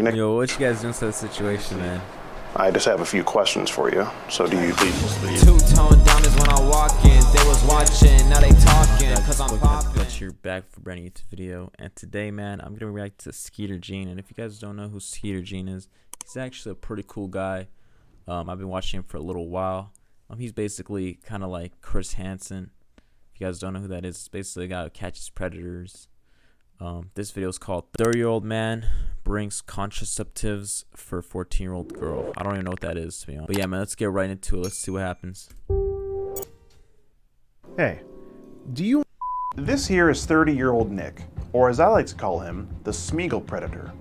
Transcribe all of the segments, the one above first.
Nick? Yo, what you guys doing to the situation, man? I just have a few questions for you. So do you please? Two-tone diamonds when I walk in. They was watching, now they talking, cause I'm popping. But you're back for a brand new YouTube video. And today, man, I'm gonna react to Skeeter Jean. And if you guys don't know who Skeeter Jean is, he's actually a pretty cool guy. I've been watching him for a little while. He's basically kind of like Chris Hansen. If you guys don't know who that is, it's basically a guy who catches predators. This video is called 30-Year-Old Man Brings Contraceptives for 14-Year-Old Girl. I don't even know what that is, to be honest. But yeah, man, let's get right into it. Let's see what happens. Hey, this here is 30-year-old Nick, or as I like to call him, the Smeagol Predator.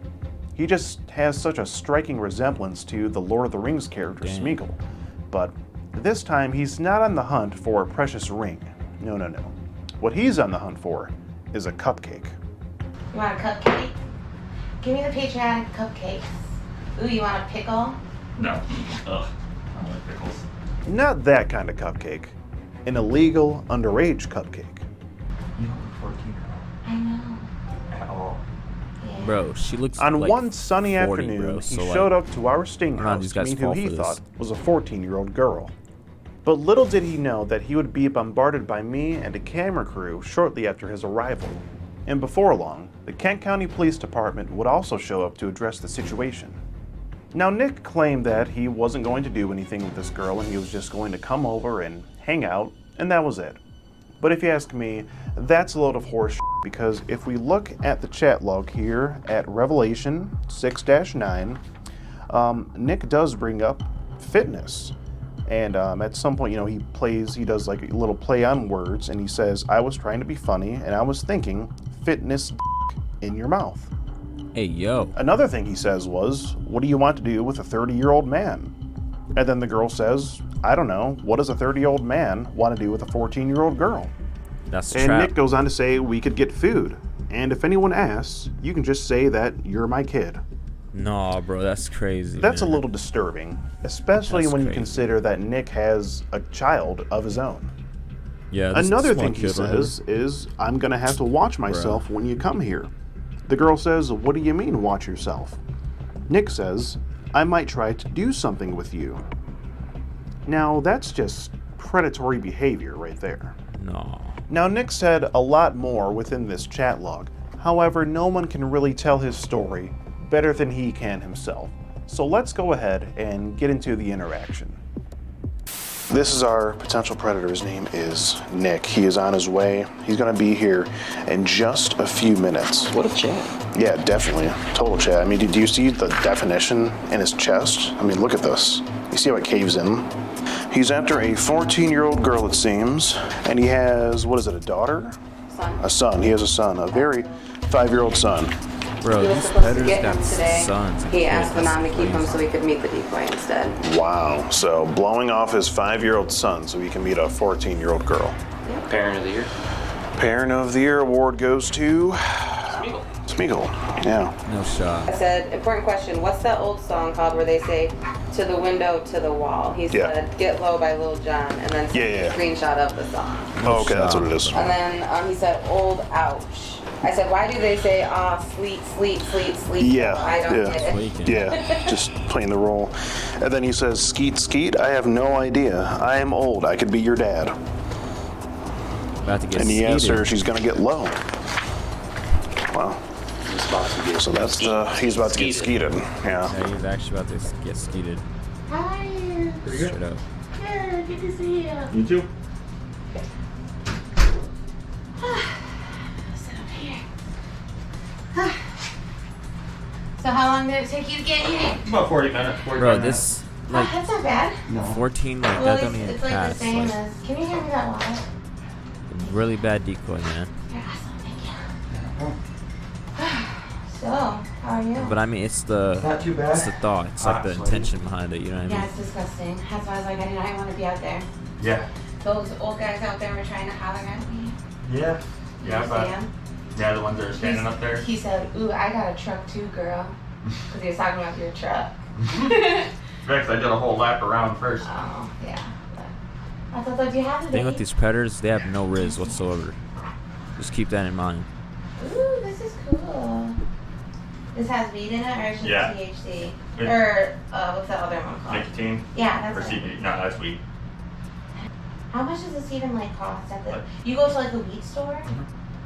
He just has such a striking resemblance to the Lord of the Rings character Smeagol. But this time, he's not on the hunt for a precious ring. No. What he's on the hunt for is a cupcake. You want a cupcake? Give me the patriotic cupcakes. Ooh, you want a pickle? No. Ugh. I don't like pickles. Not that kind of cupcake. An illegal, underage cupcake. You don't look 14 I know. at all. Yeah. Bro, she looks On like one sunny 40, afternoon, bro, he so showed like, up to our sting I don't know, house these to guys meet who fall he for thought this. was a 14-year-old girl. But little did he know that he would be bombarded by me and a camera crew shortly after his arrival. And before long, the Kent County Police Department would also show up to address the situation. Now, Nick claimed that he wasn't going to do anything with this girl and he was just going to come over and hang out, and that was it. But if you ask me, that's a load of horse because if we look at the chat log here at Revelation 6-9, Nick does bring up fitness. And at some point, he does like a little play on words, and he says, I was trying to be funny, and I was thinking, fitness in your mouth. hey, yo. Another thing he says was, what do you want to do with a 30-year-old man? And then the girl says, I don't know, what does a 30-year-old man want to do with a 14-year-old girl? That's a And trap. Nick goes on to say, we could get food. And if anyone asks, you can just say that you're my kid. Nah, bro, that's crazy. That's man. a little disturbing, especially That's when you crazy. consider that Nick has a child of his own. Yeah. Another this thing one he kid right says is, I'm going to have to watch myself when you come here. The girl says, what do you mean, watch yourself? Nick says, I might try to do something with you. Now, that's just predatory behavior right there. here. No. Now, Nick said a lot more within this chat log. However, no one can really tell his story better than he can himself. So let's go ahead and get into the interaction. This is our potential predator. His name is Nick. He is on his way. He's going to be here in just a few minutes. What a chat. Yeah, definitely. Total chat. I mean, do you see the definition in his chest? I mean, look at this. You see how it caves in? He's after a 14-year-old girl, it seems. And he has, what is it, a daughter? Son. A son. He has a son, a very 5-year-old son. Bro, He was these supposed to predators get got him today. sons. He asked That's Mom to keep him crazy. so he could meet the decoy instead. Wow. So blowing off his 5-year-old son so he can meet a 14-year-old girl. Parent of the year. Parent of the Year award goes to Smeagol. Smeagol. Yeah. No shot. I said, important question, what's that old song called where they say, to the window, to the wall? He Yeah. said, Get Low by Lil Jon, and then sent me a screenshot of the song. Oh, okay, that's what it is. And then he said, old ouch. I said, why do they say, sleep, sleep, sleep, sleep? Yeah, I don't yeah. get it. Tweaking. Yeah, just playing the role. And then he says, Skeet, Skeet, I have no idea. I am old. I could be your dad. About to get And he answers, skeeted. she's going to get low. Wow. He's about to get So that's he's about to get skeeted. Yeah. Yeah, he's actually about to get skeeted. Hi. Straight up. Good, good to see you. You too? Sit up here. So how long did it take you to get here? About 40 minutes. 45 Bro, minutes. this, like, That's not bad. 14, like, Well, that it's, don't even it's like the pass. same Like, as. Can you hand me that water? really bad decoy, man. You're awesome, thank you. So, how are you? But I mean, it's the Not too bad. it's the thought. It's like the Honestly. intention behind it. You know what I Yeah, mean? it's disgusting. That's why I was like, I didn't want to be out there. Yeah. Those old guys out there were trying to holler at me. Yeah. Yeah, You but see 'em? yeah, the ones that are standing up there. He said, ooh, I got a truck too, girl. Because he was talking about your truck. Rex, I did a whole lap around first. Oh, yeah. But I thought, do you have the The thing with date? these predators, they have no riz whatsoever. Just keep that in mind. Ooh, this is cool. This has weed in it, or it's just Yeah. THC? It- Or what's the other one called? Nicotine? Yeah, Or that's it. CBD? No, that's weed. How much does this even like cost at the? Like- You go to like the weed store?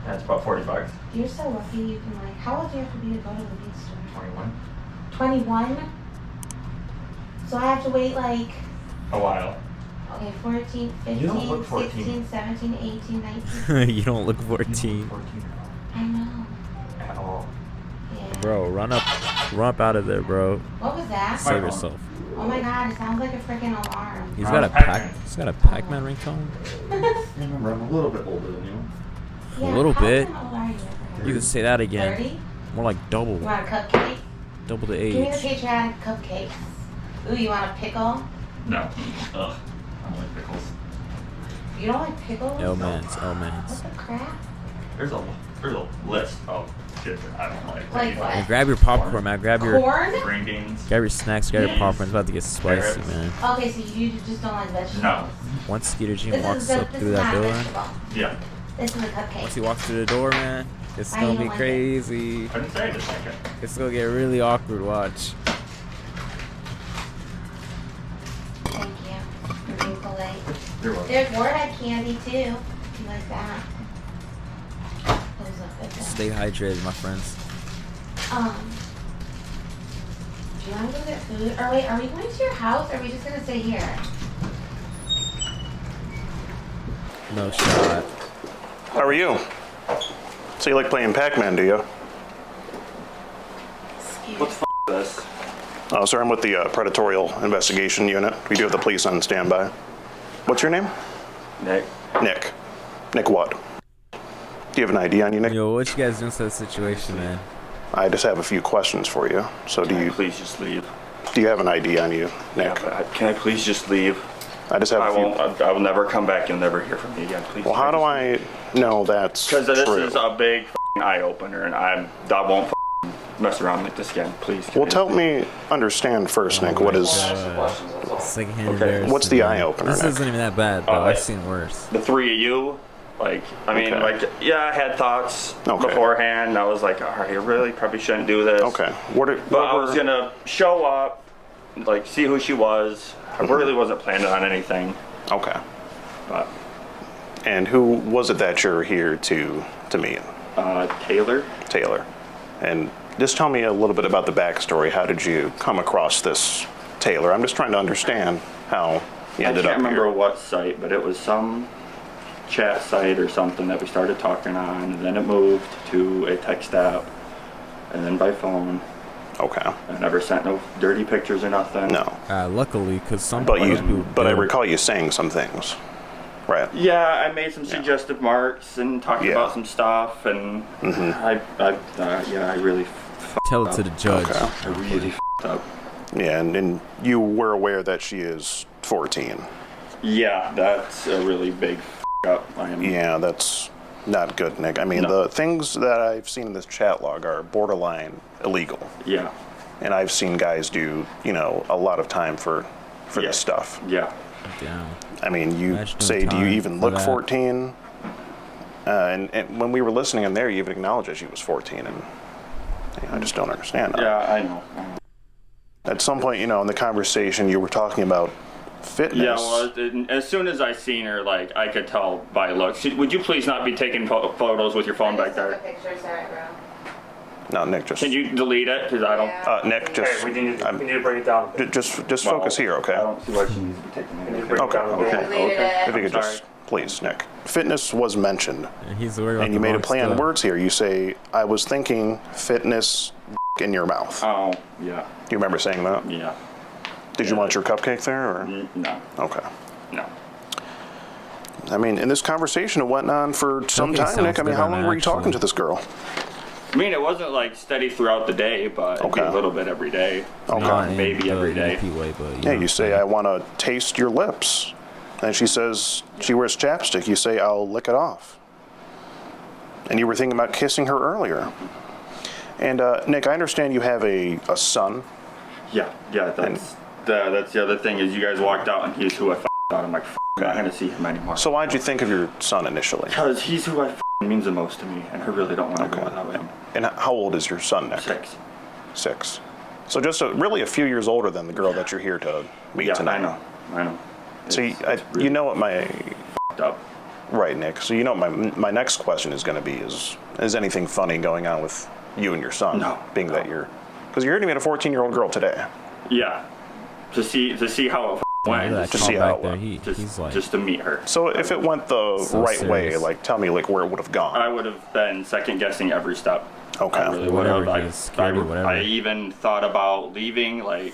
Yeah, it's about $40. You're so lucky. You can like. How old do you have to be to go to the weed store? 21. 21. So I have to wait like. A while. Okay, 14, 15, You don't look 14. 16, 17, 18, 19. You don't look 14. 14 I know. at all. Yeah. Bro, run up out of there, bro. What was that? Save phone. yourself. Oh my god, it sounds like a freaking alarm. He's Oh, got a Pac-Man. He's got a Pac-Man ringtone. Remember, I'm a little bit older than you. Yeah, little how bit. old are you? You can say that again. 30? More like double. You want a cupcake? Double the Give me the age. patriotic cupcakes. Ooh, you want a pickle? No. Ugh. I don't like pickles. You don't like pickles? L-mans. What the crap? There's a list of shit that I don't like. Like what? Man, grab your popcorn, man. Grab your Corn? Green beans. snacks. Grab your popcorn. It's about to get spicy, man. Okay, so you just don't like vegetables? No. Once Skeeter Jean This walks is the, up this through is that not a door, vegetable. Yeah. This is a cupcake. once he walks through the door, man, it's Why gonna you be don't like it? crazy. I didn't say I didn't like it. It's gonna get really awkward. Watch. Thank you. You're being polite. You're welcome. There's warhead candy too. If you like that. Those look good though. Stay hydrated, my friends. Do you want to go get food? Or wait, are we going to your house or are we just gonna stay here? No shot. How are you? So you like playing Pac-Man, do you? What the f is this? Oh, sir, I'm with the Predatorial Investigation Unit. We do have the police on standby. What's your name? Nick. Nick. Nick what? Do you have an ID on you, Nick? Yo, what you guys doing to that situation, man? I just have a few questions for you. So do you Please just leave. have an ID on you, Nick? Can I please just leave? I just have I a few. won't. I will never come back. You'll never hear from me again. Please. Well, how do I know that's true? Because this is a big eye opener, and I won't f***ing mess around like this again. Please. Well, help me understand first, Nick. What is? Secondhand Okay. embarrassment. What's the eye opener, This Nick? isn't even that bad, though. Oh, I've seen worse. The three of you. Like, I mean, Okay. like, yeah, I had thoughts Okay. beforehand. I was like, all right, you really probably shouldn't do this. Okay. What But I was were- gonna show up, like, see who she was. I really wasn't planning on anything, Okay. but And who was it that you're here to meet? Taylor. Taylor. And just tell me a little bit about the backstory. How did you come across this Taylor? I'm just trying to understand how you I ended can't up remember here. what site, but it was some chat site or something that we started talking on, and then it moved to a text app, and then by phone. Okay. I never sent no dirty pictures or nothing. No. Luckily, because some But people I do. recall you saying some things. Right. Yeah, I made some suggestive marks and talked Yeah. about some stuff, and I really Tell it to the judge. Okay. I really f***ed up. Yeah, and you were aware that she is 14. Yeah, that's a really big f*** up. I am. Yeah, that's not good, Nick. I mean, No. the things that I've seen in this chat log are borderline illegal. Yeah. And I've seen guys do, a lot of time for Yeah. this stuff. Yeah. Damn. I mean, you Imagine say, do you time even for look that. 14? And when we were listening in there, you even acknowledged that she was 14, and I just don't understand that. Yeah, I know. At some point, in the conversation, you were talking about fitness. Yeah, well, as soon as I seen her, like, I could tell by looks. Would you please not be taking photos with your phone I back just took a there? picture, sorry, bro. No, Nick, just Can you delete it? Because I don't. Yeah. Nick, just We need to bring it down. just well, focus here, okay? I don't see why she needs to be taking it. Okay, okay. Deleted If you it. could just, please, Nick. Fitness was mentioned, And he's worried about and you the made a wrong play on stuff. words here. You say, I was thinking fitness in your mouth. Do Oh, yeah. you remember saying that? Yeah. Did you want your cupcake there, or? No. Okay. No. I mean, in this conversation, it went on for some Cupcake time, sounds Nick. I mean, how better, long were you talking actually. to this girl? I mean, it wasn't like steady throughout the day, but it'd be Okay. a little bit every day. Okay. Not in Maybe the every day. EP way, but Yeah, you say, I want to taste your lips. And she says, she wears chapstick. You say, I'll lick it off. And you were thinking about kissing her earlier. And, Nick, I understand you have a son. Yeah, that's the other thing is you guys walked out and he's who I thought. I'm like, I'm not gonna see him anymore. So why'd you think of your son initially? Because he's who I means the most to me, and I really don't want to Okay. go without him. And how old is your son, Nick? 6. 6. So just really a few years older than the girl that you're here to meet Yeah, tonight. I know. So It's you know what my f***ed up. right, Nick. So you know what my next question is going to be is anything funny going on with you and your son? No. Being that you're because you're here to meet a 14-year-old girl today. Yeah, to see how it went. Look at that Just call see how back it there. went. He's like, Just to meet her. So if it went the So right way, serious. like tell me like where it would have gone. I would have been second guessing every step. Okay. I really would Whatever, have. he is scared or whatever. I even thought about leaving, like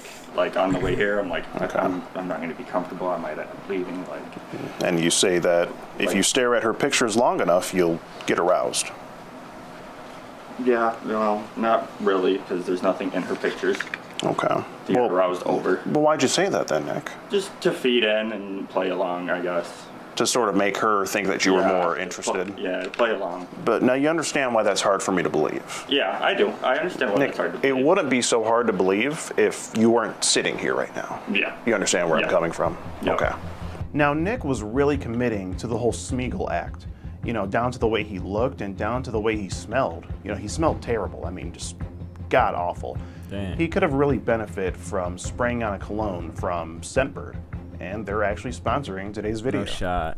on the way here. I'm like, Okay. I'm not going to be comfortable. I might end up leaving. Like, And you say that if you stare at her pictures long enough, you'll get aroused. yeah, well, not really, because there's nothing in her pictures Okay. to get aroused over. But why'd you say that then, Nick? Just to feed in and play along, I guess. To sort of make her think that you were more interested. Yeah, play along. But now you understand why that's hard for me to believe. Yeah, I do. I understand why Nick, it's hard to it believe. wouldn't be so hard to believe if you weren't sitting here right now. Yeah. You understand where I'm Yeah. coming from? Yeah. Okay. Now, Nick was really committing to the whole Smeagol act, down to the way he looked and down to the way he smelled. He smelled terrible. I mean, just god awful. Damn. He could have really benefited from spraying on a cologne from Scentbird, and they're actually sponsoring today's video. no shot.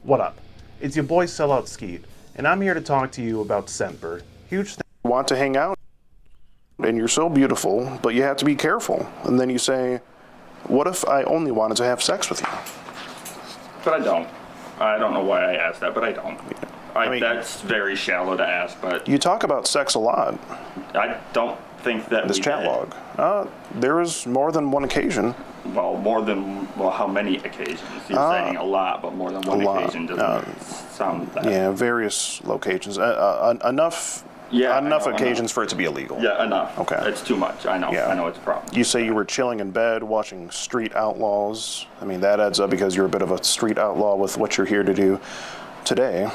What up? It's your boy Sellout Skeet, and I'm here to talk to you about Scentbird. Huge thing. Want to hang out, and you're so beautiful, but you have to be careful. And then you say, what if I only wanted to have sex with you? But I don't. I don't know why I asked that, but I don't. I mean- That's very shallow to ask, but You talk about sex a lot, I don't think that this we chat did. log. There is more than one occasion. Well, how many occasions? You're saying a lot, but more than one a lot. occasion doesn't sound that. Yeah, various locations. Enough Yeah, I enough know, occasions for it to be illegal. Yeah, enough. Okay. It's too much. I know. Yeah. I know it's a problem. You say you were chilling in bed watching Street Outlaws. I mean, that adds up because you're a bit of a street outlaw with what you're here to do today.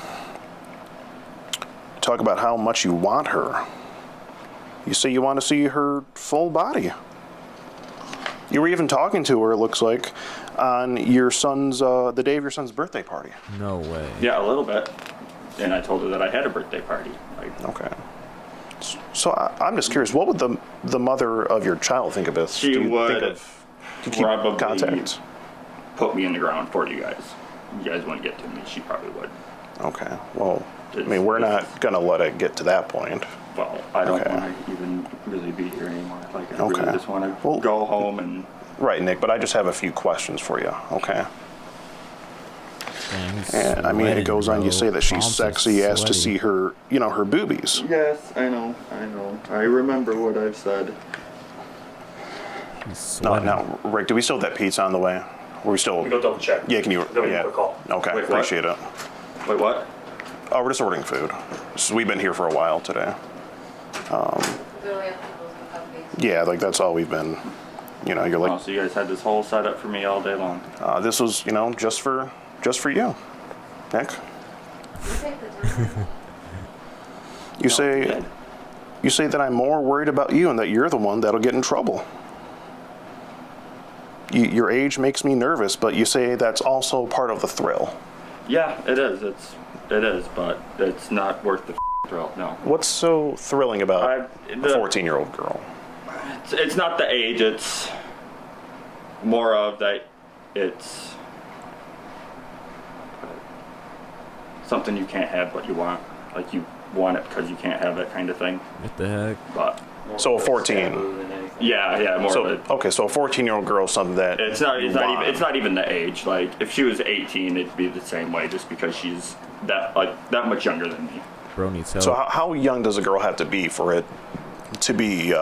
Talk about how much you want her. You say you want to see her full body. You were even talking to her, it looks like, on your son's, the day of your son's birthday party. No way. Yeah, a little bit. And I told her that I had a birthday party. Like, Okay. So I'm just curious, what would the mother of your child think of this? She Do you would think do you keep probably contact? put me in the ground for you guys. You guys wouldn't get to me. She probably would. Okay. Well, I mean, we're not gonna let it get to that point. Well, I don't Okay. want to even really be here anymore. Like, I Okay. really just want to Well- go home and. Right, Nick. But I just have a few questions for you. Okay. Damn, he's And I mean, it sweating, goes on. You bro. say that she's Palms are sexy. Asked to sweaty. see her, her boobies. Yes, I know. I remember what I've said. He's No, sweating. no, Rick. Do we still have that pizza on the way? Were we still? Go double check. Yeah. Can you? Then we Yeah. can put a call. Okay. Wait, what? Appreciate it. Wait, what? Oh, we're just ordering food. So we've been here for a while today. Yeah, like that's all we've been. You're Oh, like, so you guys had this whole setup for me all day long. this was, just for you, Nick. You say that I'm more worried about you and that you're the one that'll get in trouble. Your age makes me nervous, but you say that's also part of the thrill. Yeah, it is. It is, but it's not worth the thrill. No. What's so thrilling about a the- 14-year-old girl? It's not the age. It's more of that. It's something you can't have, but you want. Like you want it because you can't have it, kind of thing. What the heck? But So a 14. yeah, more So of it. okay, so a 14-year-old girl, something that It's not even the age. Like if she was 18, it'd be the same way, just because she's that much younger than me. Bro needs help. So how young does a girl have to be for it to be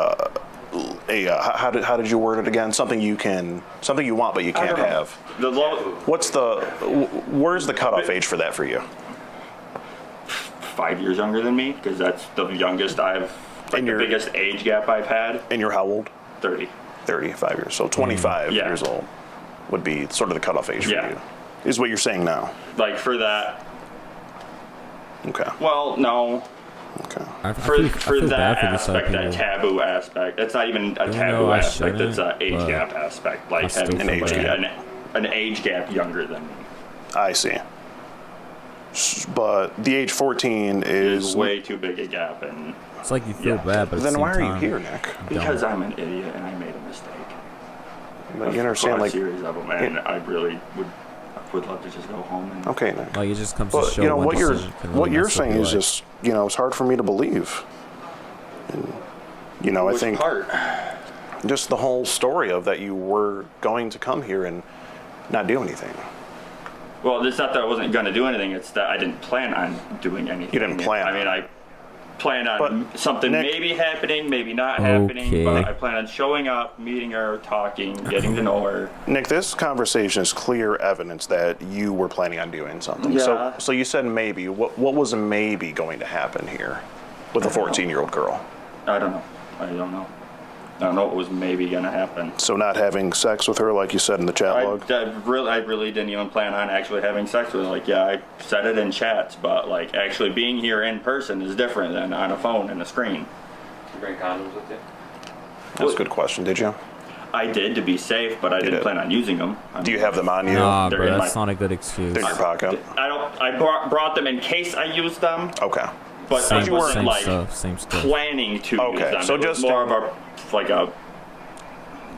how did you word it again? Something you want but you can't don't know. have. The Where's the cutoff age for that for you? 5 years younger than me, because that's the youngest I've. Like And the you're- biggest age gap I've had. And you're how old? 30. 35 years. So 25 Yeah. years old would be sort of the cutoff age for Yeah. you. Is what you're saying now. Like for that. Okay. Well, no. Okay. I For feel that bad for this aspect, that people. taboo aspect. It's not even a Even taboo though I aspect. It's an shouldn't, age but gap aspect. I Like still having feel somebody bad. an age gap younger than me. I see. but the age 14 Is is way too big a gap, and It's like you feel Yeah. bad, but at the Then same why are you time, here, Nick? because I'm an idiot and I made a mistake. But you understand, A like, series of them, and I really would love to just go home and. okay, Nick. Like it just comes Well, to show you know one what you're decision can really what you're mess up saying your is life. just, you know, it's hard for me to believe. And, you know, I Which think part? just the whole story of that you were going to come here and not do anything. Well, it's not that I wasn't going to do anything. It's that I didn't plan on doing anything. You didn't plan I mean, I planned on But, something Nick- maybe happening, maybe not happening. Okay. But I plan on showing up, meeting her, talking, getting to know her. Nick, this conversation is clear evidence that you were planning on doing something. Yeah. So you said maybe. What was maybe going to happen here with a 14-year-old girl? I don't know. I don't know what was maybe going to happen. So not having sex with her, like you said in the chat log? I really didn't even plan on actually having sex with her. Like, yeah, I said it in chats, but like actually being here in person is different than on a phone and a screen. Did you bring condoms with you? That's a good question. Did you? I did to be safe, but I didn't did. plan on using them. Do you have them on you? Nah, They're bro, in that's my- not a good excuse. They're in your pocket? I brought them in case I used them, Okay. but Same, I wasn't same like stuff, same stuff. planning to Okay, use them. so It was just more of a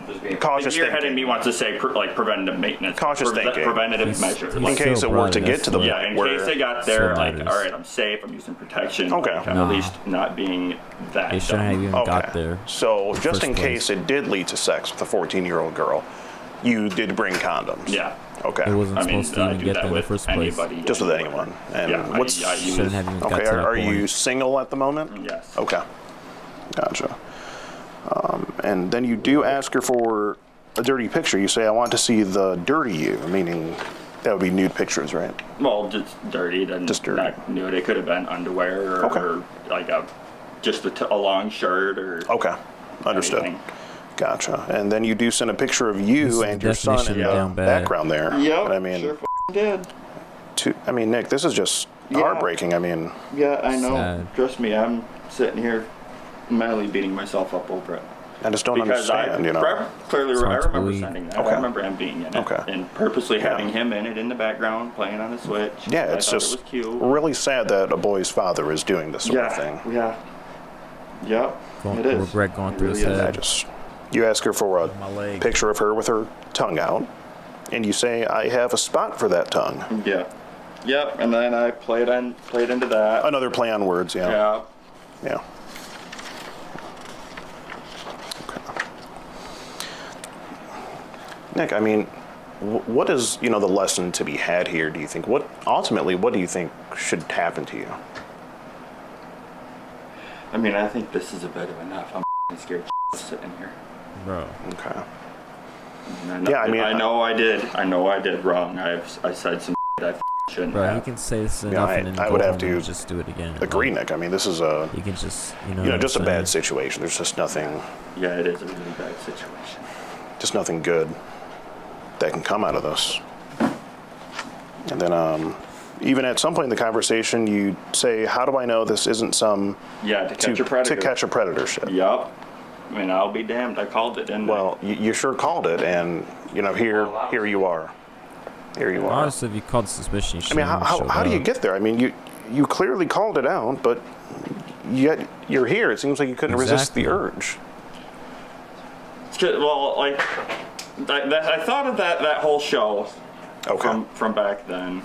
Just being Cautious gearhead in thinking. me wants to say preventative maintenance, Cautious thinking. preventative He's- measures. he's Like, In case so it were to bright, get to the that's yeah, in where- case they got there, So like, matters. all right, I'm safe. I'm using protection. Okay. Like, I'm Nah. at least not being that. They shouldn't have dumb. even got there. So just First in place. case it did lead to sex with a 14-year-old girl, you did bring condoms? Yeah. Okay. It wasn't I mean, supposed to I even do get that there in the with first place. anybody. Just with anyone. And Yeah, what's... I use, Shouldn't have even got okay, to that are you point. single at the moment? Yes. Okay. Gotcha. And then you do ask her for a dirty picture. You say, I want to see the dirty you, meaning that would be nude pictures, right? Well, just dirty. Then Just dirty. Not nude. It could have been underwear or, Okay. or like just a long shirt or. Okay. Understood. anything. Gotcha. And then you do send a picture of you This is and the your son in definition the of down bad. background there. Yep. And I mean, sure did. Nick, this is just Yeah. heartbreaking. I mean, Yeah, I know. Sad. Trust me, I'm sitting here mentally beating myself up over it. I just don't Because understand, you know. It's I hard to remember believe. sending that. Okay. I remember him being in it. Okay. And purposely Yeah. having him in it in the background, playing on the Switch. Yeah, I it's thought just it was cute. really sad that a boy's father is doing this sort of thing. Yeah. Yep. Don't It is. regret going It through really his is. head. You ask her for a My leg. picture of her with her tongue out, and you say, I have a spot for that tongue. Yeah. Yep. And then I played into that. Another play on words, yeah. Yeah. Yeah. Nick, I mean, what is, the lesson to be had here, do you think? What do you think should happen to you? I mean, I think this is a bit of enough. I'm scared sitting here. Bro. Okay. And I know, Yeah, I mean, I know I did wrong. I said some I shouldn't Bro, have. you can say this is Yeah, enough I- and then I go would have home and to just do it again. Agree, Like, Nick. I mean, this is a, you can just, what I'm just a bad saying? situation. There's just nothing Yeah, it is a really bad situation. good that can come out of this. And then, even at some point in the conversation, you say, how do I know this isn't some Yeah, to catch a predator. to catch a predator shit? Yup. I mean, I'll be damned. I called it, didn't Well, you sure called it, and here you are. Here you are. Honestly, if you called suspicion, you I mean, shouldn't how do you get there? I mean, you clearly called it out, but yet you're here. It seems like you couldn't resist the Exactly. urge. Well, like, I thought of that whole show Okay. from back then.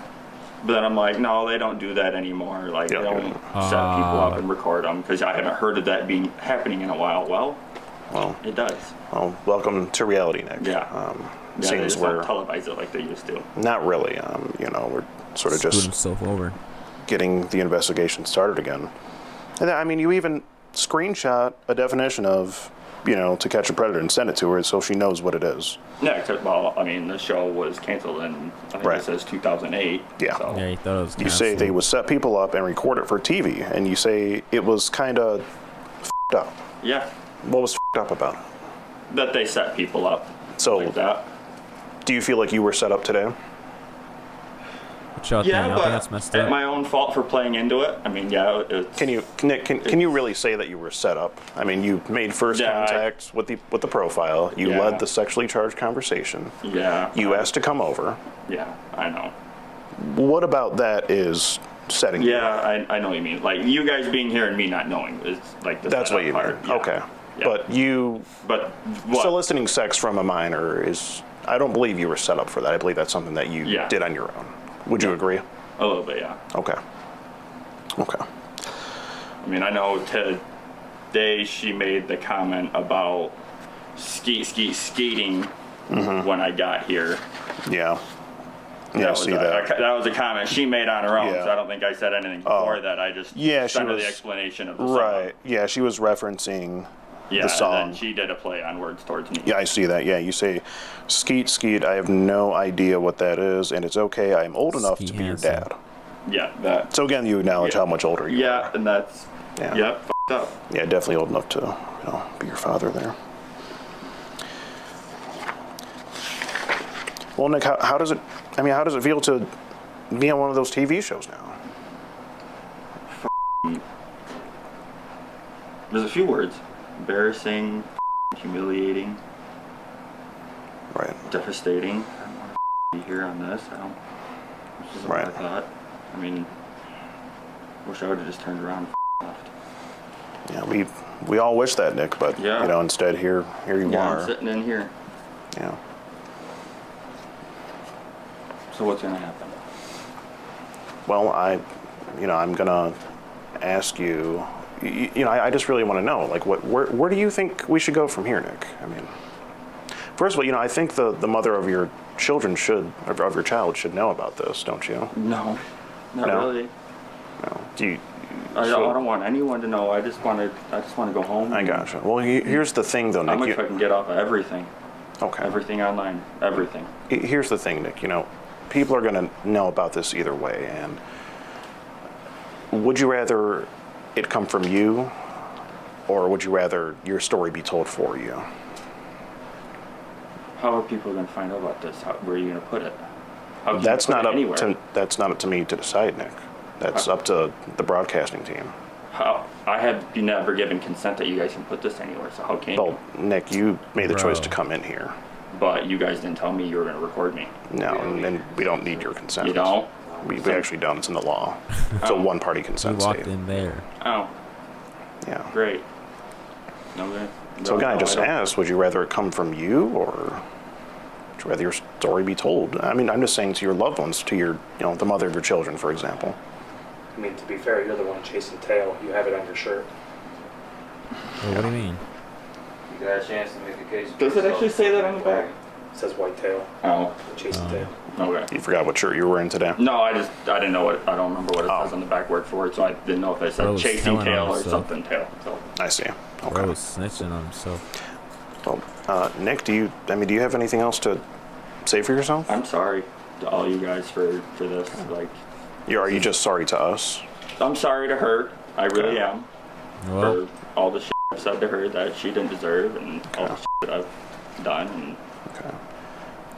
But then I'm like, no, they don't do that anymore. Like, Yeah, they don't yeah. set people up and record them because I haven't heard of that happening in a while. Well, Well, it does. welcome to reality, Nick. Yeah. Yeah, they Seems just don't we're televise it like they used to. not really. We're sort of Screwed just himself over. getting the investigation started again. And then, I mean, you even screenshot a definition of, to catch a predator and send it to her so she knows what it is. Yeah, well, I mean, the show was canceled in, I think Right. it says 2008. Yeah. So. Yeah, he thought it was You say they would set people up and record it for TV, and you say it was kind of f***ed up. Yeah, What was f***ed up about it? that they set people up So, like that. do you feel like you were set up today? What y'all Yeah, think? I think that's but messed at up. my own fault for playing into it. I mean, yeah, it's... Nick, can you really say that you were set up? I mean, you made first Yeah, contact with the profile. You Yeah. led the sexually charged conversation. Yeah. You asked to come over. Yeah, I know. What about that is setting you up? Yeah, I know what you mean. Like, you guys being here and me not knowing is like the That's what you setup mean. part. Yeah. Okay. Yeah. But you But what? soliciting sex from a minor is, I don't believe you were set up for that. I believe that's something that you Yeah. did on your own. Would you agree? A little bit, yeah. Okay. Okay. I mean, I know today she made the comment about skating when I got here. Yeah. Yeah, I see that. That was a comment she made on her own, Yeah. so I don't think I said anything before that. I just Yeah, she sent her was- the explanation of the song. Right. Yeah, she was referencing Yeah, the song. and then she did a play on words towards me. Yeah, I see that. Yeah, you say, skeet, skeet, I have no idea what that is, and it's okay, I am old enough Skeet to be your Hansen. dad. Yeah, that. So again, you acknowledge Yeah. how much older you Yeah, are. and that's. Yeah. Yeah, f***ed up. Yeah, definitely old enough to, be your father there. Well, Nick, how does it feel to be on one of those TV shows now? There's a few words: embarrassing, humiliating, Right. devastating. I don't want to be here on this. I don't. This isn't Right. what I thought. I mean, wish I would have just turned around and left. Yeah, we all wish that, Nick, but Yeah. instead here you Yeah, are. I'm sitting in here. Yeah. So what's gonna happen? Well, I'm gonna ask you. I just really want to know, like, where do you think we should go from here, Nick? I mean, first of all, I think the mother of your children of your child should know about this, don't you? No, not No? really. No. Do you? I don't want anyone to know. I just want to go home. I gotcha. Well, here's the thing, though, How Nick. much I can get off of everything. Okay. Everything online. Everything. Here's the thing, Nick. People are going to know about this either way, and would you rather it come from you, or would you rather your story be told for you? How are people going to find out about this? Where are you going to put it? How can That's you put not it anywhere? that's not up to me to decide, Nick. That's up to the broadcasting team. How? I have never given consent that you guys can put this anywhere. So how can you? Well, Nick, you made the choice to Bro. come in here. But you guys didn't tell me you were going to record me. No, and we don't need your consent. You don't? We actually don't. It's in the law. It's a Oh. one-party We consent walked state. in there. Oh, Yeah. great. Okay. So again, I No, just don't. asked, would you rather it come from you, or would you rather your story be told? I mean, I'm just saying to your loved ones, to your, the mother of your children, for example. I mean, to be fair, you're the one chasing tail. You have it on your shirt. Well, what do you mean? You got a chance to make a case. for Does it yourself. actually say that on the back? It says white tail. Oh, Chasing tail. okay. You forgot what shirt you were wearing today? No, I didn't know I don't remember what it Oh. says on the back word for it, so I didn't know if it said Bro was chasing telling tail on or himself. something tail. So I see. Bro Okay. was snitching on himself. Well, Nick, do you have anything else to say for yourself? I'm sorry to all you guys for this. Like, Are you just sorry to us? I'm sorry to her. I really Okay. am. Well, For all the shit I've said to her that she didn't deserve, and all the shit that I've done. And Okay.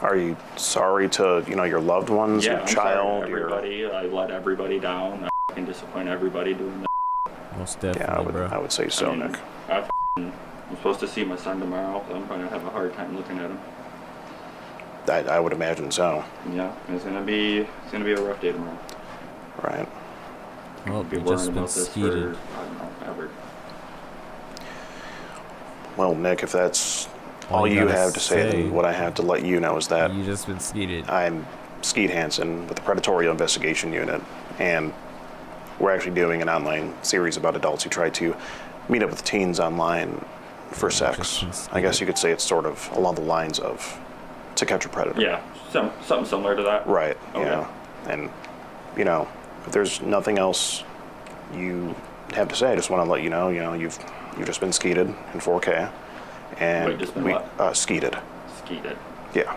Are you sorry to, your loved ones, yeah, your I'm child, sorry to everybody. I let everybody down. I can disappoint everybody doing that. most Yeah, definitely, I bro. would say so, I mean, Nick. I'm supposed to see my son tomorrow, so I'm going to have a hard time looking at him. I would imagine so. Yeah, it's gonna be a rough day tomorrow. Right. Well, Be you worrying just been about this skeeted. for, I don't know, ever. Well, Nick, if that's All all you you gotta have to say, say- then what I have to let you know is that You just been skeeted. I'm Skeet Hansen with the Predatory Investigation Unit, and we're actually doing an online series about adults who try to meet up with teens online for sex. just I guess you could say it's sort of along the lines of To Catch a Predator. Yeah, something similar to that. Right. Okay. Yeah. And if there's nothing else you have to say, I just want to let you know. You've just been skeeted in 4K, and Wait, just been what? Skeeted. Skeeted. Yeah.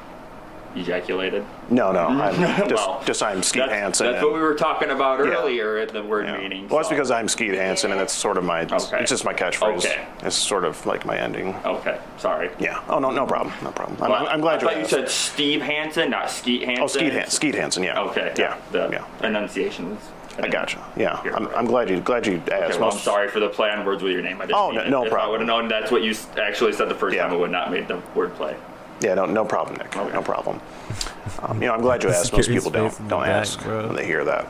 Ejaculated. No, I'm Well, I'm Skeet Hansen. That's what we were talking about Yeah. earlier at the word Yeah. meeting. Well, that's so- because I'm Skeet Hansen, and that's sort of my. Okay. It's just my catchphrase. Okay. It's sort of like my ending. Okay, sorry. Yeah. Oh no problem. No problem. Well, I'm glad I thought you asked. said Steve Hansen, not Skeet Hansen. Oh, Skeet Hansen. Yeah. Okay. Yeah. The Yeah. enunciation was. I gotcha. Yeah. Here, right. I'm glad you asked. Okay, well, I'm Most- sorry for the play on words with your name. I didn't Oh, mean it. no If I problem. would have known that's what you actually said the first Yeah. time, I would not have made the word play. Yeah, no problem, Nick. Okay. No problem. I'm glad you asked. Most Security's people don't face in the back, ask bro. when they hear that.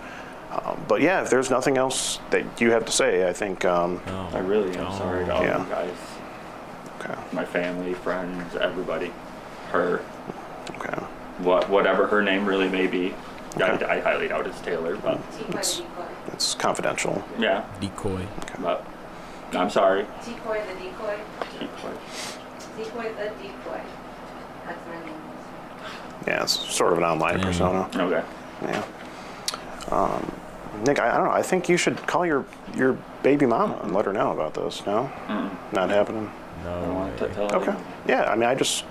But yeah, if there's nothing else that you have to say, I think. I really am sorry to all Yeah. you guys. Okay. My family, friends, everybody. Her. Okay. Whatever her name really may be. Okay. I highly doubt it's Taylor, but It's confidential. yeah. Decoy. But I'm sorry. Decoy the decoy. Decoy. Decoy the decoy. That's my name. Yeah, it's sort of an online persona. Okay. Yeah. Nick, I don't know. I think you should call your baby mama and let her know about this. No? Not happening? I don't want to tell Okay. anyone. Yeah, I mean, I just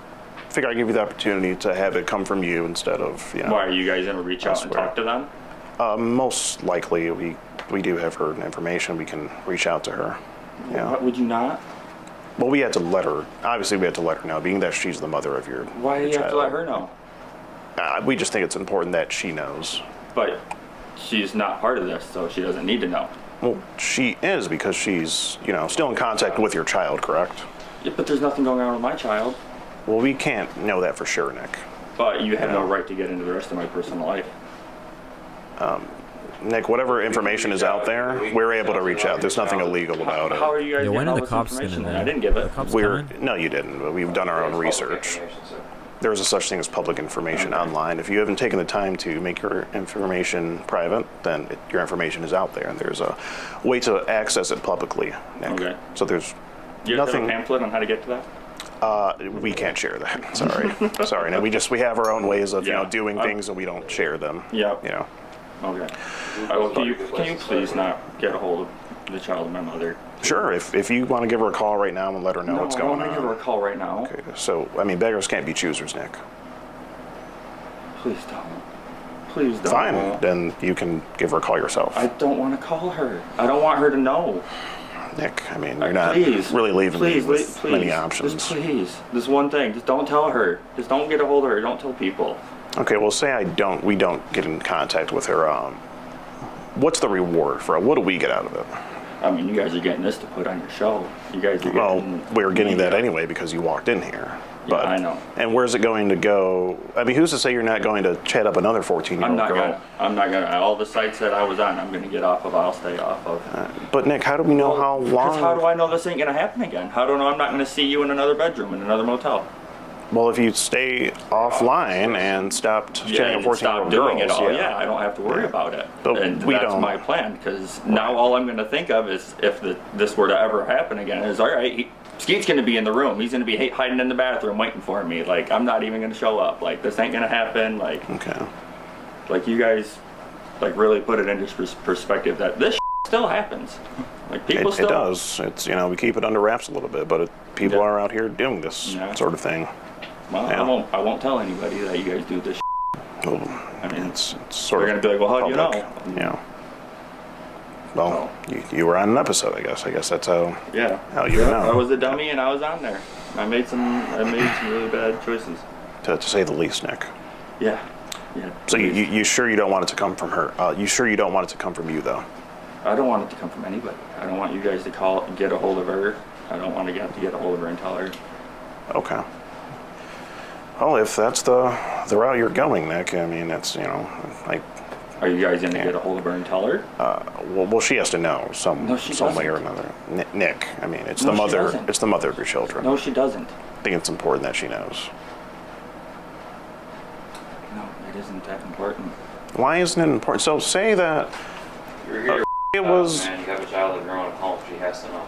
figure I'd give you the opportunity to have it come from you instead of, Why are you guys gonna reach out and Elsewhere. talk to them? Most likely, we do have her information. We can reach out to her. Yeah. What would you not? Well, we had to let her. Obviously, we had to let her know, being that she's the mother of your. Why do your you have to let child. her know? We just think it's important that she knows. But she's not part of this, so she doesn't need to know. Well, she is because she's, still in contact with your child, correct? Yeah, but there's nothing going on with my child. Well, we can't know that for sure, Nick. But you have no Yeah. right to get into the rest of my personal life. Nick, whatever information is out there, we're able to reach out. There's nothing illegal about How are it. you guys Yeah, when getting are all the this cops gonna information? know? I didn't give The it. cops We're coming? no, you didn't. But we've done our own research. There's a such thing as public information online. If you haven't taken the time to make your information private, then your information is out there, and there's a way to access it publicly, Nick. Okay. So there's Do you have nothing. a pamphlet on how to get to that? We can't share that. Sorry, sorry. No, we have our own ways of Yeah. doing things, and we don't share them. Yep. You know. Okay. Well, can you please not get a hold of the child of my mother? Sure. If you want to give her a call right now and let her know what's I going want to give her a on. call right now. Okay. So beggars can't be choosers, Nick. Please don't. Please don't. Fine. Then you can give her a call yourself. I don't want to call her. I don't want her to know. Nick, I mean, you're not Please. really leaving Please, me with please. many options. Just please. This one thing. Just don't tell her. Just don't get a hold of her. Don't tell people. Okay, well, say we don't get in contact with her. What's the reward for it? What do we get out of it? I mean, you guys are getting this to put on your show. You guys are Well, getting... we were getting that anyway because you walked in here. But, I know. And where's it going to go? I mean, who's to say you're not going to chat up another 14-year-old girl? I'm not gonna. All the sites that I was on, I'm gonna get off of. I'll stay off of. But Nick, how do we know how long? Because how do I know this ain't gonna happen again? How do I know I'm not gonna see you in another bedroom, in another motel? Well, if you stay offline and stopped chatting and with stop 14-year-old doing girls, it all. Yeah, I don't have to worry about it. But and we that's don't. my plan. Because now all I'm gonna think of is if this were to ever happen again, is all right. Skeet's gonna be in the room. He's gonna be hiding in the bathroom waiting for me. Like I'm not even gonna show up. Like this ain't gonna happen. Like you guys, really put it into perspective that this still happens. Like people It still. does. It's we keep it under wraps a little bit, but people are out here doing this sort of thing. Well, Yeah. I won't tell anybody that you guys do this. Well, I mean, it's sort they're of gonna be like, well, how do you public. know? Yeah. Well, you were on an episode, I guess. I guess that's how. Yeah. How you know. I was a dummy and I was on there. I made some really bad choices. To say the least, Nick. Yeah. Yeah. So you sure you don't want it to come from her? You sure you don't want it to come from you, though? I don't want it to come from anybody. I don't want you guys to get a hold of her. I don't want to have to get a hold of her and tell her. Okay. Well, if that's the route you're going, Nick, I mean, it's Are you guys gonna get a hold of her and tell her? well, she has to know some way or doesn't. another. Nick, I mean, it's No, the she mother. doesn't. It's the mother of your children. No, she doesn't. I think it's important that she knows. No, it isn't that important. Why isn't it important? So say that You're here it was. man, you have a child of your own at home, she has to know.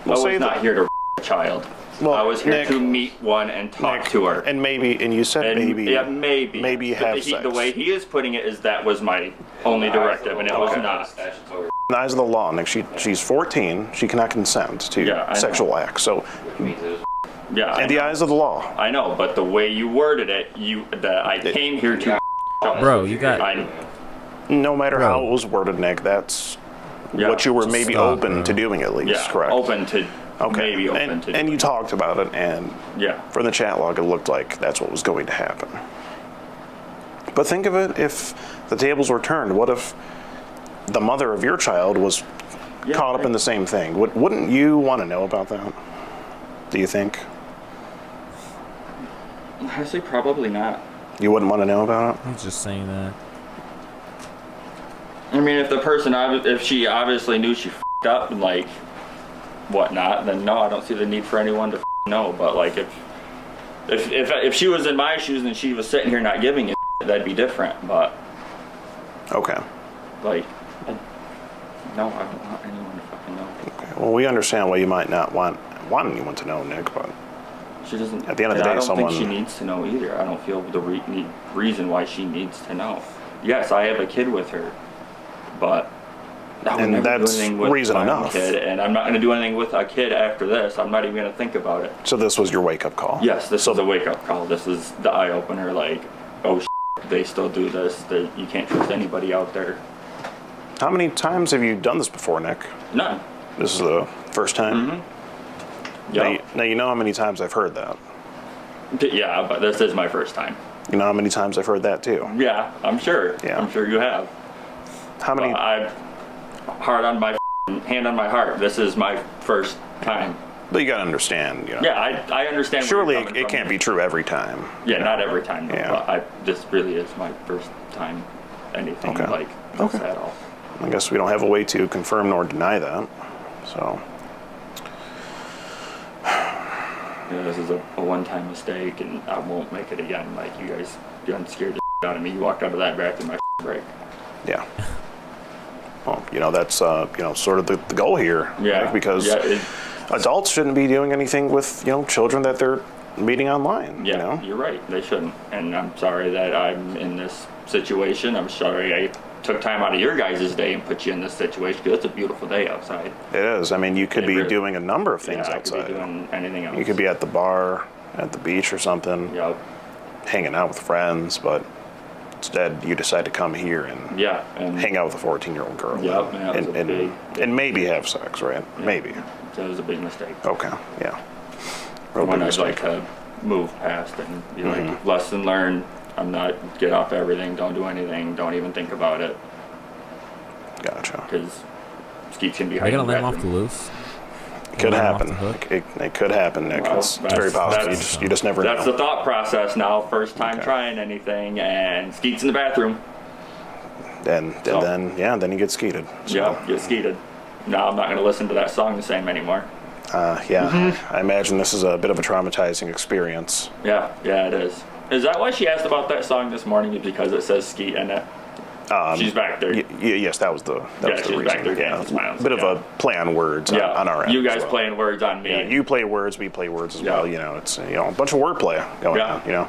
I was say not that- here to a child. Well, I was here Nick- to meet one and talk Nick, to her. And you said And- maybe. Yeah, maybe. Maybe But have sex. the way he is putting it is that was my only directive, and it was not. In the eyes of the law, Nick, she's 14. She cannot consent to Yeah, I know. sexual acts. So, Yeah, in the eyes of the law, I know, but the way you worded it, that I came here to. Bro, you got. no matter Bro. how it was worded, Nick, that's Yeah. what you were Just maybe stop, open bro. to doing at least. Yeah, Correct. open to. Okay. Maybe open to. And you talked about it, and Yeah. from the chat log, it looked like that's what was going to happen. But think of it if the tables were turned. What if the mother of your child was caught up in the same thing? Wouldn't you want to know about that? Do you think? Honestly, probably not. You wouldn't want to know about it? He's just saying that. I mean, if the person, if she obviously knew she f***ed up and like whatnot, then no, I don't see the need for anyone to know. But like, if she was in my shoes and she was sitting here not giving a that'd be different. But Okay. like, no, I don't want anyone to fucking know. Okay. Well, we understand why you might not want anyone to know, Nick, but She doesn't. At the end of the day, I don't someone- think she needs to know either. I don't feel the reason why she needs to know. Yes, I have a kid with her, but I would And never do that's anything with reason my own enough. kid, and I'm not going to do anything with a kid after this. I'm not even going to think about it. so this was your wake-up call? Yes, this is a wake-up call. This is the eye-opener. Like, oh, they still do this. You can't trust anybody out there. How many times have you done this before, Nick? None. This is the first time? Mm-hmm. Yeah. Now you know how many times I've heard that. Yeah, but this is my first time. You know how many times I've heard that, too. Yeah, I'm sure. Yeah. I'm sure you have. How many... I'm hand on my heart. This is my first time. But you gotta understand, you know. Yeah, I understand. where Surely you're coming it from. can't be true every time. Yeah, not every time. No, Yeah. but this really is my first time. Anything Okay. like this Okay. at all. I guess we don't have a way to confirm nor deny that. So, Yeah, this is a one-time mistake, and I won't make it again. Like, you guys got scared the out of me. You walked out of that bathroom, my break. yeah. Well, you know, that's, you know, sort of the goal here. Yeah. Right? Because yeah, adults shouldn't be doing anything with, you know, children that they're meeting online, yeah, you know? you're right. They shouldn't. And I'm sorry that I'm in this situation. I'm sorry I took time out of your guys' day and put you in this situation, because it's a beautiful day outside. It is. I mean, you could It be really- doing a number of things yeah, outside. I could be doing anything else. You could be at the bar, at the beach or something, Yep. hanging out with friends, but instead you decide to come here and Yeah. And hang out with a 14-year-old girl. Yep, man, that was and, a big- and maybe have sex, right? Maybe. that was a big mistake. Okay, yeah. Real One big I'd like mistake. to move past and be Mm-hmm. like, lesson learned. I'm not, get off everything, don't do anything, don't even think about it, Gotcha. because Skeet's gonna be Are they hiding gonna in let the him off the bathroom. loose? It could Let him off happen. the hook? It could happen, Nick. Well, It's very possible. You just never That's know. the thought process now, first time Okay. trying anything, and Skeet's in the bathroom. And So- then you get skeeted. So, Yeah, get Skeeted. No, I'm not gonna listen to that song the same anymore. yeah. Mm-hmm. I imagine this is a bit of a traumatizing experience. Yeah, it is. Is that why she asked about that song this morning? Is because it says Skeet in it? She's back there. Yes, that was the she's reason. back there getting smiles, Bit of yeah. a play on words Yeah, on our end. you guys as well. playing words on me. Yeah, you play words, we play words as Yeah. well. You know, it's a bunch of wordplay going Yeah. on. You know,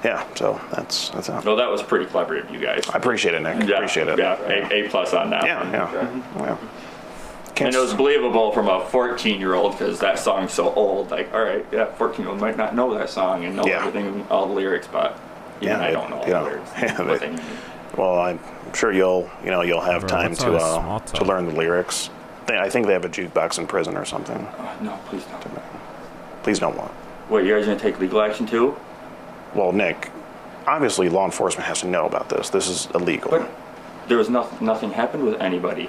yeah. So that's it. Well, that was pretty clever of you guys. I appreciate it, Nick. Yeah, Appreciate it. Yeah, A plus on that. Yeah, one. yeah. And it was believable from a 14-year-old, because that song's so old. Like, all right, yeah, 14-year-old might not know that song and know Yeah. everything, all the lyrics, but even Yeah, I don't know all yeah. the lyrics. Yeah, What they mean. Well, I'm sure you'll have Bro, time what's all this small to talk? learn the lyrics. I think they have a jukebox in prison or something. No, please don't. Please don't want. What, you guys gonna take legal action too? Well, Nick, obviously law enforcement has to know about this. This is illegal. But there was nothing happened with anybody.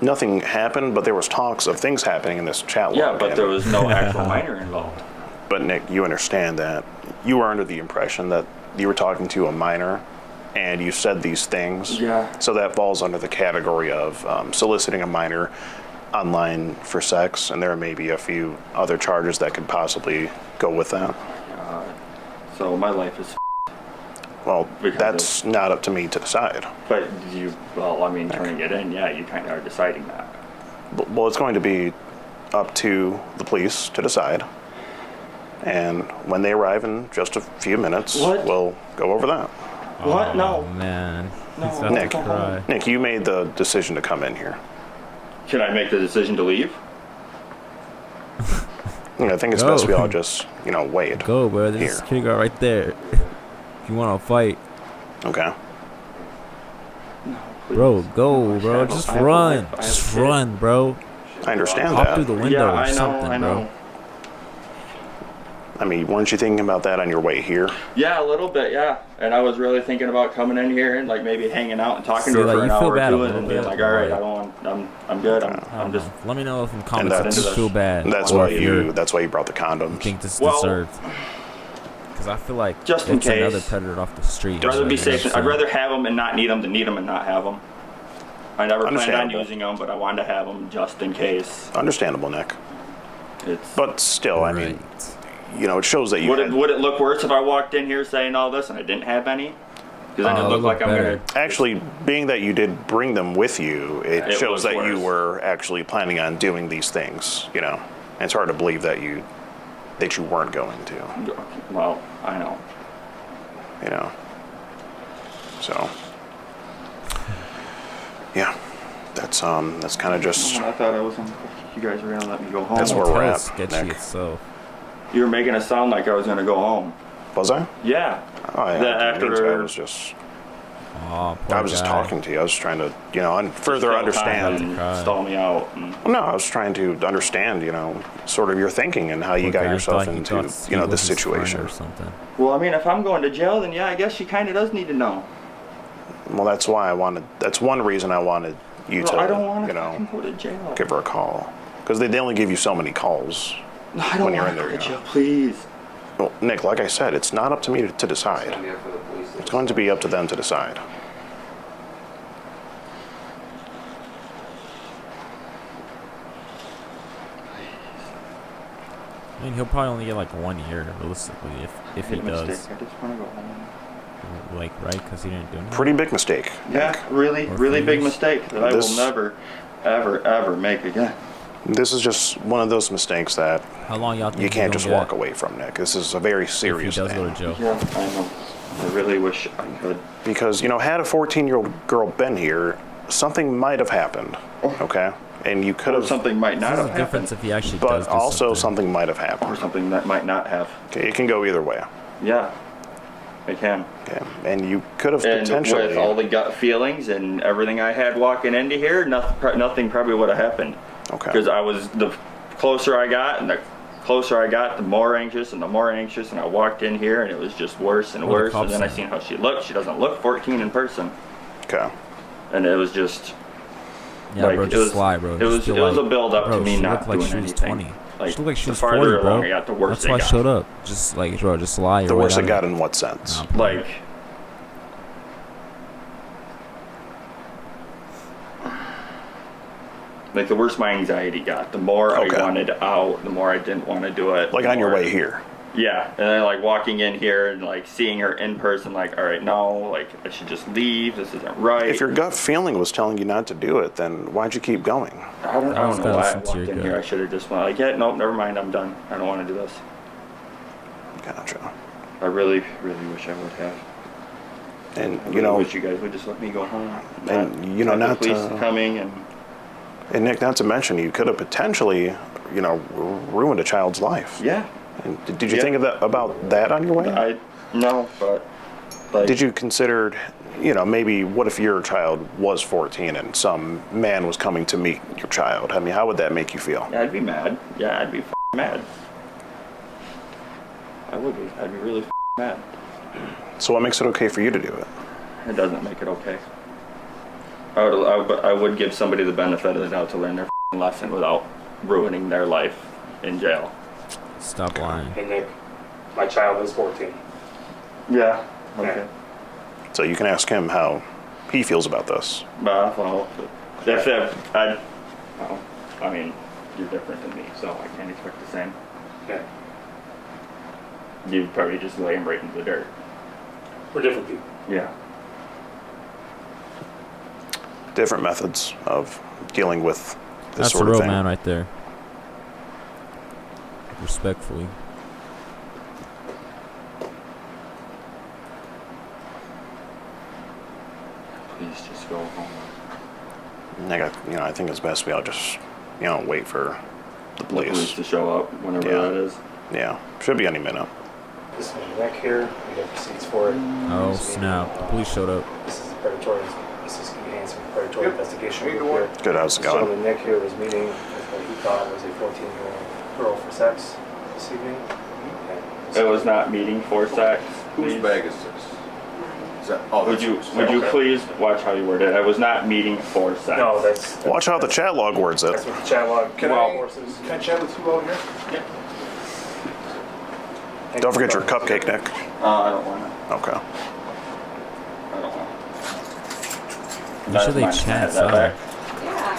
Nothing happened, but there was talks of things happening in this chat log. Yeah, but and- there was no actual minor involved. But Nick, you understand that you were under the impression that you were talking to a minor, and you said these things. Yeah. So that falls under the category of soliciting a minor online for sex, and there may be a few other charges that could possibly go with that. So my life is. Well, Because that's not up to me to decide. But turning it in, yeah, you kind of are deciding that. Well, it's going to be up to the police to decide. And when they arrive in just a few minutes, What? we'll go over that. What? No. Oh, man. No, He's about Nick. to cry. Nick, you made the decision to come in here. Can I make the decision to leave? I think it's Go. best we all just, wait. Go, bro. There's a Here. security guard right there. If you want to fight, Okay. Please. bro, go, I bro. have a- Just I have a run. life. I have a Just kid. run, bro. I understand Hop that. through the window Yeah, or I know, something, I know. bro. I mean, weren't you thinking about that on your way here? Yeah, a little bit, yeah. And I was really thinking about coming in here and like maybe hanging out and talking See, to her like, for an you feel hour or bad a two, and little then being bit, like, all right, like- I don't want, I'm good. I'm just. Let me know if in comments that's- if you feel bad. That's or why if you're- you. That's why you brought the condoms. think this is Well- deserved. Because I feel like Just in it's case. another predator off the street. I'd rather be You know what safe. I'm I'd saying? rather have them and not need them than need them and not have them. I never planned on Understandable. using them, but I wanted to have them just in case. Understandable, Nick. It's. But still, I mean, Right. you know, it shows that you. Would it look worse if I walked in here saying all this and I didn't have any? Because then it it looked looked like I'm better. gonna. Actually, being that you did bring them with you, it It shows was that you worse. were actually planning on doing these things. You know, and it's hard to believe that you weren't going to. Well, I know. You know. So. Yeah, that's kind of just. I thought I was. You guys were gonna let me go home. That's where we're at, Sketchy Nick. itself. You were making it sound like I was gonna go home. Was I? Yeah. Oh, yeah. That I didn't mean to. after- I was just. Oh, poor I was just guy. talking to you. I was trying to, you know, further understand. And Right. stall me out. And No, I was trying to understand, you know, sort of your thinking and how you Poor got guy. yourself Thought he into, thought you Steve know, was this his friend situation. or something. well, I mean, if I'm going to jail, then yeah, I guess she kind of does need to know. Well, that's why I wanted. That's one reason I wanted you Well, to, I don't want you to know, go to jail. give her a call because they only give you so many calls. No, I don't when you're want in to go there, to you know. jail, please. Well, Nick, like I said, it's not up to me to decide. It's going to be up to them to decide. I mean, he'll probably only get like 1 year, realistically, if he Made a does. mistake. I just want to go home. Like, right? Because he didn't do anything. Pretty big mistake. Yeah, really, Or really big fingers. mistake that I This- will never, ever, ever make again. This is just one of those mistakes that How long y'all think you he's can't gonna just get walk away from, Nick. This is a very if he serious does go thing. to jail? Yeah, I know. I really wish I could. Because, you know, had a 14-year-old girl been here, something might have happened, okay? And you could Or have, something might not There's have a happened. difference if he actually does but do also something might have Or happened. something that might not have. Okay, it can go either way. Yeah, it can. Okay, and you could have And potentially. with all the gut feelings and everything I had walking into here, nothing probably would have happened. Okay. Because the closer I got, and the closer I got, the more anxious and the more anxious, and I walked in here, and it was just worse and What the worse. And cops then I say? seen how she looked. She doesn't look 14 in person, Okay. and it was just. Yeah, like, bro, it just was, lie, bro. It was Just feel a like- build up bro, to me she not looked like doing she was anything. 20. Like, She looked like she the was farther 40, bro. along I got, the worse That's it why I got. showed up. Just like, bro, just lie. The or worse it whatever. got in what sense? Nah, Like, the worse my anxiety got, the more Okay. I wanted out, the more I didn't want to do it. Like the on your more- way here. Yeah, and then like walking in here and like seeing her in person, like, all right, no, like I should just leave. This isn't right. If your gut feeling was telling you not to do it, then why'd you keep going? I don't Always know gotta why I listen to walked your in gut. here. I should have just went like, yeah, nope, never mind. I'm done. I don't want to do this. Gotcha. I really, really wish I would have. And I you really know, wish you guys would just let me go home. And, you know, have not the police to- coming and and Nick, not to mention, you could have potentially, you know, ruined a child's life. yeah. And did you Yeah. think of that about that on your way? No, but like, Did you consider, you know, maybe what if your child was 14 and some man was coming to meet your child? I mean, how would that make you feel? Yeah, I'd be mad. Yeah, I'd be mad. I would be. I'd be really mad. So what makes it okay for you to do it? It doesn't make it okay. I would give somebody the benefit of the doubt to learn their lesson without ruining their life in jail. Stop lying. Hey Nick, my child is 14. Yeah. Okay. So you can ask him how he feels about this. But well, I mean, you're different than me, so I can't expect the same. Okay. You'd probably just lay him right into the dirt. We're different people. Yeah. Different methods of dealing with this That's a sort of real thing. man right there. Respectfully. Please just go home. I think it's best we all just, wait for the The police police. to show up whenever Yeah. that is. Yeah, should be any minute. This is my neck here. We have receipts for it. Oh, This is me, snap. Police showed up. This is the predatory. This is Skeeter Jean Hansen, predatory investigation group here. Good, how's it This going? gentleman Nick here was meeting with what he thought was a 14-year-old girl for sex this evening. And It was not meeting for sex. Whose please. bag is this? Is that, oh, Would that's you yours. would you Okay. please watch how you word it? I was not meeting for sex. No, that's Watch how the chat log words that's it. what the chat log Can well, I- forces. Can I chat with you out here? Yeah. Don't forget your cupcake, Nick. I don't want to. Okay. I don't want to. Make sure they chat outside. Yeah.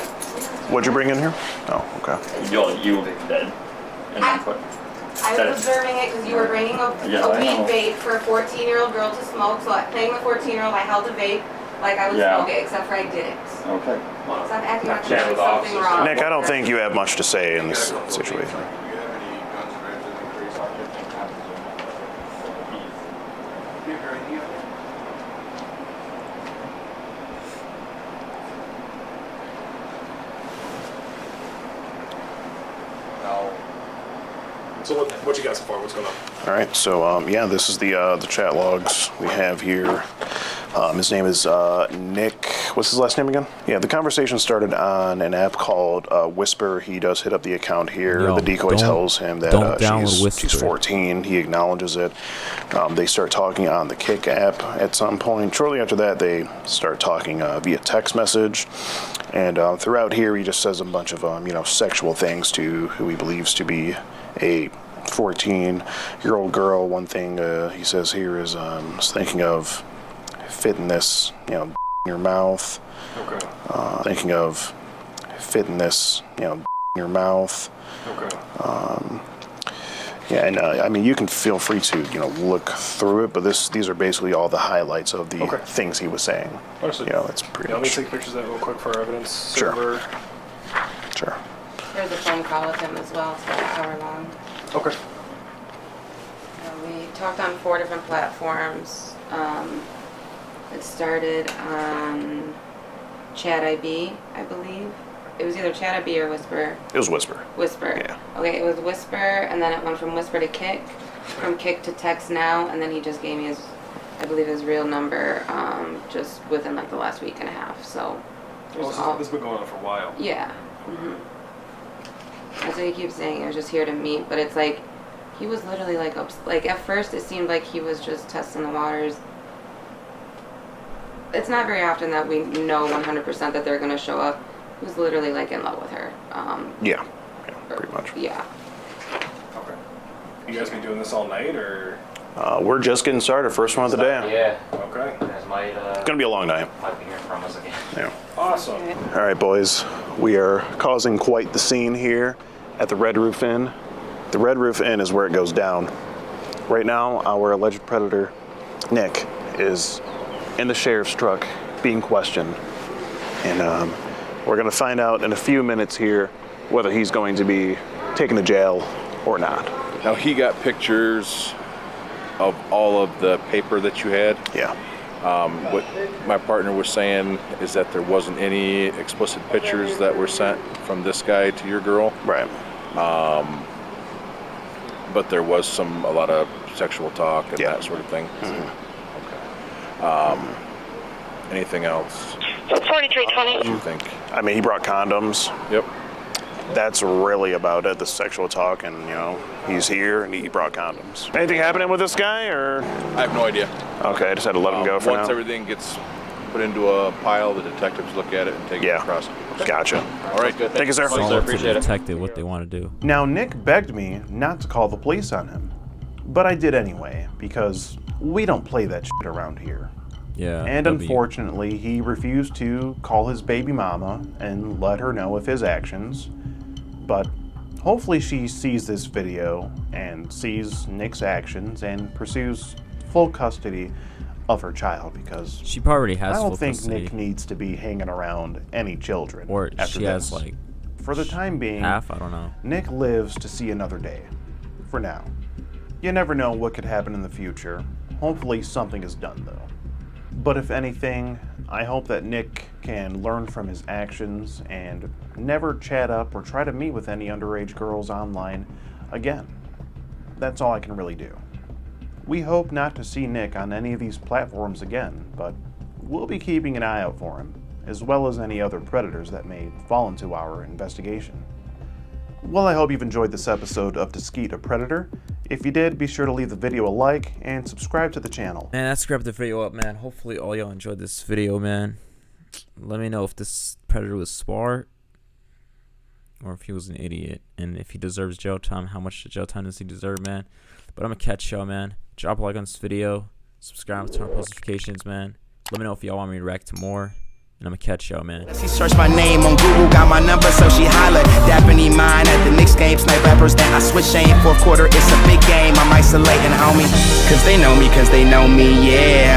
What'd you bring in here? Oh, okay. You did. And then put. I was observing it because you were bringing a weed vape for a 14-year-old girl to smoke. So playing the 14-year-old, I held a vape like I was smoking, except for I didn't. Okay. Stop acting like there's something wrong. Nick, I don't think you have much to say in this situation. So what you got so far? What's going on? All right, so yeah, this is the chat logs we have here. His name is Nick. What's his last name again? Yeah, the conversation started on an app called Whisper. He does hit up the account here. Yo, the decoy tells him that she's 14. He acknowledges it. They start talking on the Kick app at some point. Shortly after that, they start talking via text message. And throughout here, he just says a bunch of sexual things to who he believes to be a 14-year-old girl. One thing he says here is thinking of fitting this, in your mouth. Okay. Thinking of fitting this, in your mouth. Okay. Yeah, and I mean, you can feel free to, look through it, but these are basically all the highlights of the things he was saying. Understood. That's pretty Let much. me take pictures of that real quick for our evidence. Sure. Server. Sure. There's a phone call with him as well. It's about an hour long. Okay. We talked on 4 different platforms. It started on Chat IB, I believe. It was either Chat IB or Whisper. It was Whisper. Whisper. Yeah. Okay, it was Whisper, and then it went from Whisper to Kick, from Kick to Text Now, and then he just gave me his, I believe, his real number just within like the last week and a half. So there's This has been going on for a while. Yeah. That's what he keeps saying. I was just here to meet, but it's like he was literally like at first it seemed like he was just testing the waters. It's not very often that we know 100% that they're gonna show up. He was literally like in love with her. Yeah, pretty much. Yeah. Okay. You guys been doing this all night, or? We're just getting started. First one of the day. Yeah. Okay. Guys might, It's gonna be a long night. might be hearing from us again. Yeah. Awesome. All right, boys. We are causing quite the scene here at the Red Roof Inn. The Red Roof Inn is where it goes down. Right now, our alleged predator, Nick, is in the sheriff's truck being questioned. And we're going to find out in a few minutes here whether he's going to be taken to jail or not. Now, he got pictures of all of the paper that you had. Yeah. What my partner was saying is that there wasn't any explicit pictures that were sent from this guy to your girl. Right. But there was a lot of sexual talk and that sort of thing. Okay. Anything else? 4320. What do you think? I mean, he brought condoms. Yep. That's really about it, the sexual talk, and, he's here and he brought condoms. Anything happening with this guy, or? I have no idea. Okay, I just had to let him go for Once now. everything gets put into a pile, the detectives look at it and take it across. Gotcha. All right, good. Thank you, sir. It's all up to the detective what they want to do. Now, Nick begged me not to call the police on him, but I did anyway, because we don't play that shit around here. Yeah. And unfortunately, he refused to call his baby mama and let her know of his actions. But hopefully she sees this video and sees Nick's actions and pursues full custody of her child, because she probably has I don't full think custody. Nick needs to be hanging around any children. Or after she has this. like For the time being, half, I don't know. Nick lives to see another day. For now. You never know what could happen in the future. Hopefully something is done, though. But if anything, I hope that Nick can learn from his actions and never chat up or try to meet with any underage girls online again. That's all I can really do. We hope not to see Nick on any of these platforms again, but we'll be keeping an eye out for him, as well as any other predators that may fall into our investigation. Well, I hope you've enjoyed this episode of To Skeet a Predator. If you did, be sure to leave the video a like and subscribe to the channel. Man, let's wrap the video up, man. Hopefully all y'all enjoyed this video, man. Let me know if this predator was smart or if he was an idiot, and if he deserves jail time. How much jail time does he deserve, man? But I'm gonna catch y'all, man. Drop a like on this video, subscribe, turn on post notifications, man. Let me know if y'all want me to react to more, and I'm gonna catch y'all, man. She searched my name on Google, got my number, so she hollered. Dapping mine at the Knicks game, snipe rappers, then I switch aim. Fourth quarter, it's a big game. I'm isolating, homie. Cause they know me, yeah.